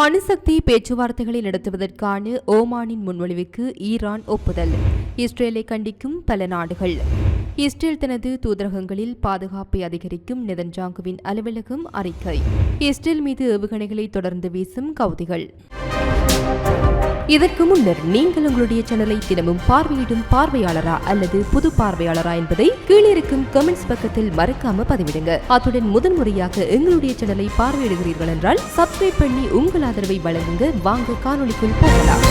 அணுசக்தி பேச்சுவார்த்தைகளை நடத்துவதற்கான ஓமானின் முன்மொழிவுக்கு ஈரான் ஒப்புதல். இஸ்ரேலை கண்டிக்கும் பல நாடுகள். இஸ்ரேல் தனது தூதரகங்களில் பாதுகாப்பை அதிகரிக்கும் நெதன்யாகுவின் அலுவலகம் அறிக்கை. இஸ்ரேல் மீது ஏவுகணைகளை தொடர்ந்து வீசும் கவுதிகள். இதற்கு முன்னர் நீங்கள் உங்களுடைய சேனலை தினமும் பார்வையிடும் பார்வையாளரா அல்லது புது பார்வையாளரா என்பதை கீழே இருக்கும் கமெண்ட்ஸ் பக்கத்தில் மறக்காம பதிவிடுங்க. அத்துடன் முதன்முறையாக எங்களுடைய சேனலை பார்வையிடுகிறீர்கள் என்றால் சப்ஸ்கிரைப் பண்ணி உங்கள் ஆதரவை வழங்குங்க. வாங்க காணொளிக்குள் போகலாம்.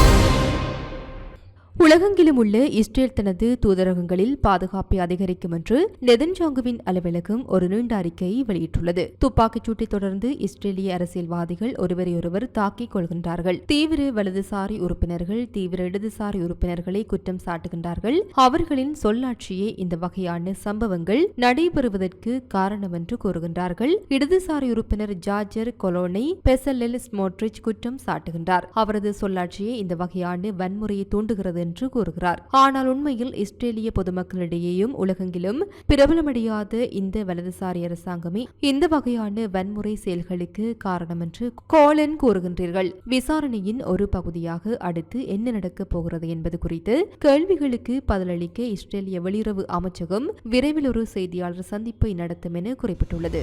உலகெங்கிலும் உள்ள இஸ்ரேல் தனது தூதரகங்களில் பாதுகாப்பை அதிகரிக்கும் என்று நெதன்யாகுவின் அலுவலகம் ஒரு நீண்ட அறிக்கையை வெளியிட்டுள்ளது. துப்பாக்கிச் சூட்டை தொடர்ந்து இஸ்ரேலிய அரசியல்வாதிகள் ஒருவரையொருவர் தாக்கிக் கொள்கின்றார்கள். தீவிர வலதுசாரி உறுப்பினர்கள் தீவிர இடதுசாரி உறுப்பினர்களை குற்றம் சாட்டுகின்றார்கள். அவர்களின் சொல்லாட்சியே இந்த வகையான சம்பவங்கள் நடைபெறுவதற்கு காரணம் என்று கூறுகின்றார்கள். இடதுசாரி உறுப்பினர் ஜார்ஜர் கொலோனை பெசலெல் ஸ்மோட்ரிச் குற்றம் சாட்டுகின்றார். அவரது சொல்லாட்சியே இந்த வகையான வன்முறையை தூண்டுகிறது என்று கூறுகிறார். ஆனால் உண்மையில் இஸ்ரேலிய பொதுமக்களிடையேயும் உலகெங்கிலும் பிரபலமடையாத இந்த வலதுசாரி அரசாங்கமே இந்த வகையான வன்முறை செயல்களுக்கு காரணம் என்று கோலன் கூறுகின்றீர்கள். விசாரணையின் ஒரு பகுதியாக அடுத்து என்ன நடக்கப் போகிறது என்பது குறித்து கேள்விகளுக்கு பதிலளிக்க இஸ்ரேலிய வெளியுறவு அமைச்சகம் விரைவில் ஒரு செய்தியாளர் சந்திப்பை நடத்தும் என குறிப்பிட்டுள்ளது.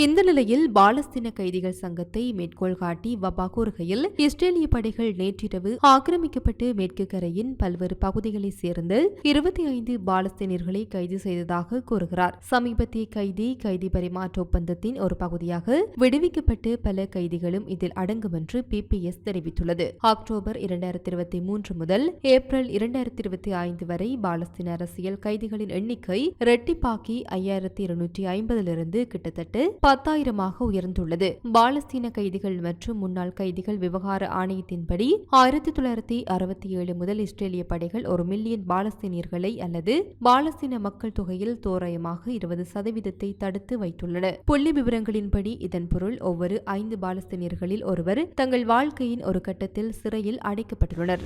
இந்த நிலையில் பாலஸ்தீன கைதிகள் சங்கத்தை மேற்கோள் காட்டி வபா கூறுகையில் இஸ்ரேலிய படைகள் நேற்றிரவு ஆக்கிரமிக்கப்பட்டு மேற்கு கரையின் பல்வேறு பகுதிகளைச் சேர்ந்த 25 பாலஸ்தீனியர்களை கைது செய்ததாக கூறுகிறார். சமீபத்திய கைதி பரிமாற்ற ஒப்பந்தத்தின் ஒரு பகுதியாக விடுவிக்கப்பட்டு பல கைதிகளும் இதில் அடங்கும் என்று PPS தெரிவித்துள்ளது. அக்டோபர் 2023 முதல் ஏப்ரல் 2025 வரை பாலஸ்தீன அரசியல் கைதிகளின் எண்ணிக்கை இரட்டிப்பாக்கி 5250 கிட்டத்தட்ட 10,000 உயர்ந்துள்ளது. பாலஸ்தீன கைதிகள் மற்றும் முன்னாள் கைதிகள் விவகார ஆணையத்தின்படி 1967 முதல் இஸ்ரேலிய படைகள் 1 மில்லியன் பாலஸ்தீனியர்களை அல்லது பாலஸ்தீன மக்கள் தொகையில் தோராயமாக 20% தடுத்து வைத்துள்ளன. புள்ளி விவரங்களின்படி இதன் பொருள் ஒவ்வொரு 5 பாலஸ்தீனியர்களில் ஒருவர் தங்கள் வாழ்க்கையின் ஒரு கட்டத்தில் சிறையில் அடைக்கப்பட்டுள்ளனர்.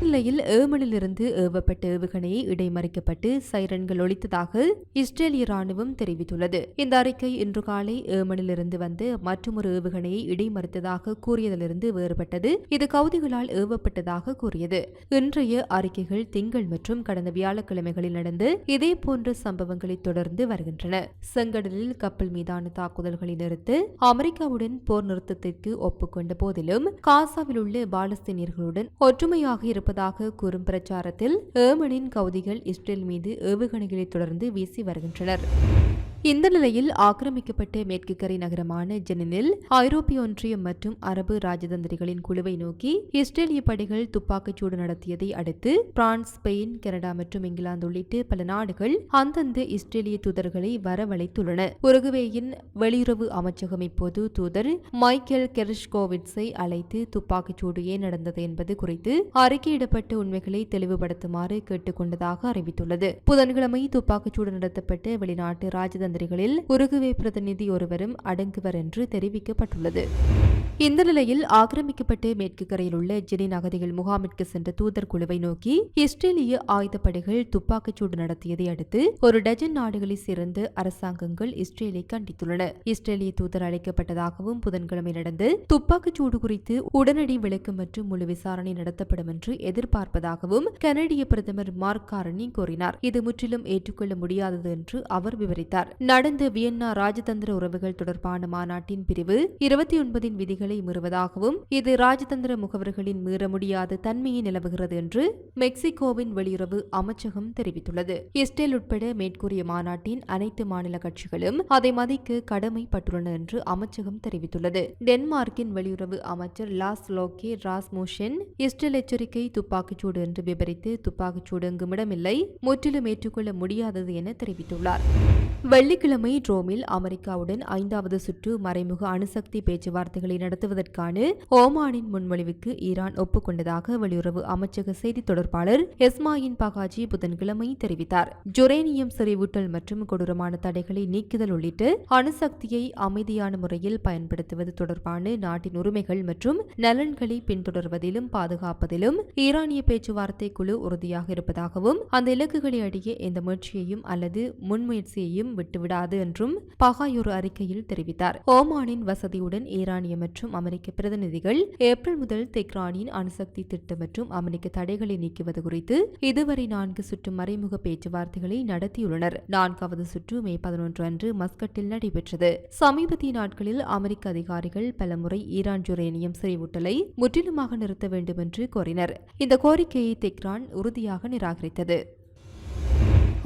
நிலையில் ஏமனிலிருந்து ஏவப்பட்ட ஏவுகணையை இடைமறிக்கப்பட்டு சைரன்கள் ஒலித்ததாக இஸ்ரேலிய ராணுவம் தெரிவித்துள்ளது. இந்த அறிக்கை இன்று காலை ஏமனிலிருந்து வந்து மற்றொரு ஏவுகணையை இடைமறித்ததாக கூறியதிலிருந்து வேறுபட்டது. இது கவுதிகளால் ஏவப்பட்டதாக கூறியது. இன்றைய அறிக்கைகள் திங்கள் மற்றும் கடந்த வியாழக்கிழமைகளில் நடந்து இதே போன்ற சம்பவங்களை தொடர்ந்து வருகின்றன. செங்கடலில் கப்பல் மீதான தாக்குதல்களை நிறுத்த அமெரிக்காவுடன் போர் நிறுத்தத்திற்கு ஒப்புக்கொண்ட போதிலும் காசாவில் உள்ள பாலஸ்தீனியர்களுடன் ஒற்றுமையாக இருப்பதாக கூறும் பிரச்சாரத்தில் ஏமனின் கவுதிகள் இஸ்ரேல் மீது ஏவுகணைகளை தொடர்ந்து வீசி வருகின்றனர். இந்த நிலையில் ஆக்கிரமிக்கப்பட்ட மேற்கு கரை நகரமான ஜெனினில் ஐரோப்பிய ஒன்றியம் மற்றும் அரபு ராஜதந்திரிகளின் குழுவை நோக்கி இஸ்ரேலிய படைகள் துப்பாக்கிச்சூடு நடத்தியதை அடுத்து பிரான்ஸ், ஸ்பெயின், கனடா மற்றும் இங்கிலாந்து உள்ளிட்ட பல நாடுகள் அந்தந்த இஸ்ரேலிய தூதர்களை வரவழைத்துள்ளன. உருகுவேயின் வெளியுறவு அமைச்சகம் இப்போது தூதர் மைக்கேல் கெரிஷ்கோவிட்ஸை அழைத்து துப்பாக்கிச்சூடு ஏன் நடந்தது என்பது குறித்து அறிக்கையிடப்பட்ட உண்மைகளை தெளிவுபடுத்துமாறு கேட்டுக் கொண்டதாக அறிவித்துள்ளது. புதன்கிழமை துப்பாக்கிச்சூடு நடத்தப்பட்ட வெளிநாட்டு ராஜதந்திரி உருகுவே பிரதிநிதி ஒருவரும் அடங்குவர் என்று தெரிவிக்கப்பட்டுள்ளது. இந்த நிலையில் ஆக்கிரமிக்கப்பட்ட மேற்கு கரையில் உள்ள ஜெனின் அகதிகள் முகாமிற்கு சென்ற தூதர் குழுவை நோக்கி இஸ்ரேலிய ஆயுதப்படைகள் துப்பாக்கிச்சூடு நடத்தியதை அடுத்து ஒரு டஜன் நாடுகளைச் சேர்ந்த அரசாங்கங்கள் இஸ்ரேலை கண்டித்துள்ளன. இஸ்ரேலிய தூதர் அழைக்கப்பட்டதாகவும் புதன்கிழமை நடந்து துப்பாக்கிச்சூடு குறித்து உடனடி விளக்கம் மற்றும் முழு விசாரணை நடத்தப்படும் என்று எதிர்பார்ப்பதாகவும் கனடிய பிரதமர் மார்க் கார்னி கூறினார். இது முற்றிலும் ஏற்றுக்கொள்ள முடியாதது என்று அவர் விவரித்தார். நடந்த வியன்னா ராஜதந்திர உறவுகள் தொடர்பான மாநாட்டின் பிரிவு 29 விதிகளை மீறுவதாகவும் இது ராஜதந்திர முகவர்களின் மீற முடியாத தன்மையை நிலவுகிறது என்று மெக்சிகோவின் வெளியுறவு அமைச்சகம் தெரிவித்துள்ளது. இஸ்ரேல் உட்பட மேற்கூறிய மாநாட்டின் அனைத்து மாநில கட்சிகளும் அதை மதிக்க கடமைப்பட்டுள்ளன என்று அமைச்சகம் தெரிவித்துள்ளது. டென்மார்க்கின் வெளியுறவு அமைச்சர் லாஸ்லோகே ராஸ்முஷன் இஸ்ரேல் எச்சரிக்கை துப்பாக்கிச்சூடு என்று விவரித்து துப்பாக்கிச்சூடு எங்குமிடமில்லை, முற்றிலும் ஏற்றுக்கொள்ள முடியாதது என தெரிவித்துள்ளார். வெள்ளிக்கிழமை ரோமில் அமெரிக்காவுடன் 5வது சுற்று மறைமுக அணுசக்தி பேச்சுவார்த்தைகளை நடத்துவதற்கான ஓமானின் முன்மொழிவுக்கு ஈரான் ஒப்புக்கொண்டதாக வெளியுறவு அமைச்சக செய்தி தொடர்பாளர் எஸ்மாயின் பகாஜி புதன்கிழமை தெரிவித்தார். ஜுரேனியம் செறிவூட்டல் மற்றும் கொடூரமான தடைகளை நீக்குதல் உள்ளிட்ட அணுசக்தியை அமைதியான முறையில் பயன்படுத்துவது தொடர்பான நாட்டின் உரிமைகள் மற்றும் நலன்களை பின்தொடர்வதிலும் பாதுகாப்பதிலும் ஈரானிய பேச்சுவார்த்தை குழு உறுதியாக இருப்பதாகவும் அந்த இலக்குகளை அடைய எந்த முயற்சியையும் அல்லது முன்முயற்சியையும் விட்டுவிடாது என்றும் பகாய் ஒரு அறிக்கையில் தெரிவித்தார். ஓமானின் வசதியுடன் ஈரானிய மற்றும் மற்றும் அமெரிக்க பிரதிநிதிகள் ஏப்ரல் முதல் தெஹ்ரானின் அணுசக்தி திட்டம் மற்றும் அமெரிக்க தடைகளை நீக்குவது குறித்து இதுவரை 4 சுற்று மறைமுக பேச்சுவார்த்தைகளை நடத்தியுள்ளனர். 4வது சுற்று மே 11 அன்று மஸ்கட்டில் நடைபெற்றது. சமீபத்திய நாட்களில் அமெரிக்க அதிகாரிகள் பலமுறை ஈரான் யுரேனியம் செறிவூட்டலை முற்றிலுமாக நிறுத்த வேண்டும் என்று கோரினர். இந்த கோரிக்கையை தெஹ்ரான் உறுதியாக நிராகரித்தது.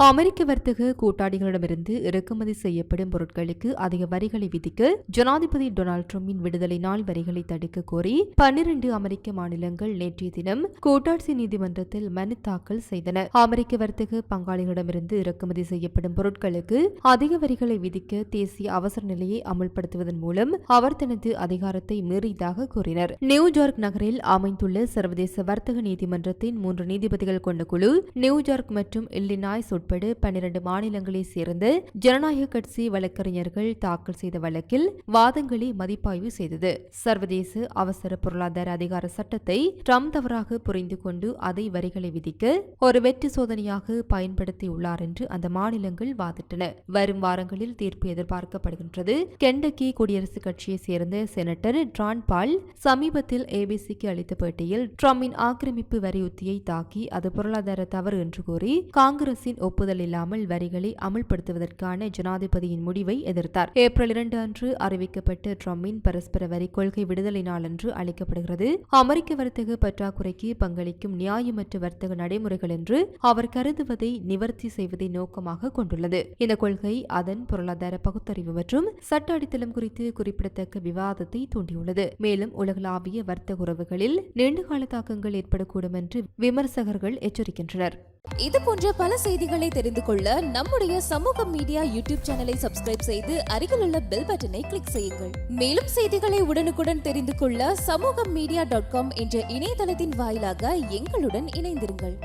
அமெரிக்க வர்த்தக கூட்டாளிகளிடமிருந்து இறக்குமதி செய்யப்படும் பொருட்களுக்கு அதிக வரிகளை விதிக்க ஜனாதிபதி டொனால்டு டிரம்பின் விடுதலை நாள் வரிகளை தடுக்க கோரி 12 அமெரிக்க மாநிலங்கள் நேற்றைய தினம் கூட்டாட்சி நீதிமன்றத்தில் மனு தாக்கல் செய்தன. அமெரிக்க வர்த்தக பங்காளிகளிடமிருந்து இறக்குமதி செய்யப்படும் பொருட்களுக்கு அதிக வரிகளை விதிக்க தேசிய அவசர நிலையை அமுல்படுத்துவதன் மூலம் அவர் தனது அதிகாரத்தை மீறியதாக கூறினர். நியூயார்க் நகரில் அமைந்துள்ள சர்வதேச வர்த்தக நீதிமன்றத்தின் 3 நீதிபதிகள் கொண்ட குழு நியூயார்க் மற்றும் இல்லினாய்ஸ் உட்பட 12 மாநிலங்களை சேர்ந்த ஜனநாயக கட்சி வழக்கறிஞர்கள் தாக்கல் செய்த வழக்கில் வாதங்களை மதிப்பாய்வு செய்தது. சர்வதேச அவசர பொருளாதார அதிகார சட்டத்தை ட்ரம்ப் தவறாக புரிந்து கொண்டு அதை வரிகளை விதிக்க ஒரு வெற்றி சோதனையாக பயன்படுத்தியுள்ளார் என்று அந்த மாநிலங்கள் வாதிட்டன. வரும் வாரங்களில் தீர்ப்பு எதிர்பார்க்கப்படுகின்றது. கெண்டக்கி குடியரசுக் கட்சியை சேர்ந்த செனட்டர் ட்ரான் பால் சமீபத்தில் ஏபிசிக்கு அளித்த பேட்டியில் ட்ரம்பின் ஆக்கிரமிப்பு வரி உத்தியை தாக்கி அது பொருளாதார தவறு என்று கூறி காங்கிரசின் ஒப்புதல் இல்லாமல் வரிகளை அமுல்படுத்துவதற்கான ஜனாதிபதியின் முடிவை எதிர்த்தார். ஏப்ரல் 2 அன்று அறிவிக்கப்பட்ட ட்ரம்பின் பரஸ்பர வரி கொள்கை விடுதலை நாள் என்று அழைக்கப்படுகிறது. அமெரிக்க வர்த்தக பற்றாக்குறைக்கு பங்களிக்கும் நியாயமற்ற வர்த்தக நடைமுறைகள் என்று அவர் கருதுவதை நிவர்த்தி செய்வதை நோக்கமாக கொண்டுள்ளது. இந்த கொள்கை அதன் பொருளாதார பகுத்தறிவு மற்றும் சட்ட அடித்தளம் குறித்து குறிப்பிடத்தக்க விவாதத்தை தூண்டியுள்ளது. மேலும் உலகளாவிய வர்த்தக உறவுகளில் நீண்டகால தாக்கங்கள் ஏற்படக்கூடும் என்று விமர்சகர்கள் எச்சரிக்கின்றனர். இது போன்ற பல செய்திகளை தெரிந்து கொள்ள நம்முடைய சமூக மீடியா யூடியூப் சேனலை சப்ஸ்கிரைப் செய்து அருகில் உள்ள பெல் பட்டனை கிளிக் செய்யுங்கள். மேலும் செய்திகளை உடனுக்குடன் தெரிந்து கொள்ள சமூகமீடியா.com என்ற இணையதளத்தின் வாயிலாக எங்களுடன் இணைந்திருங்கள்.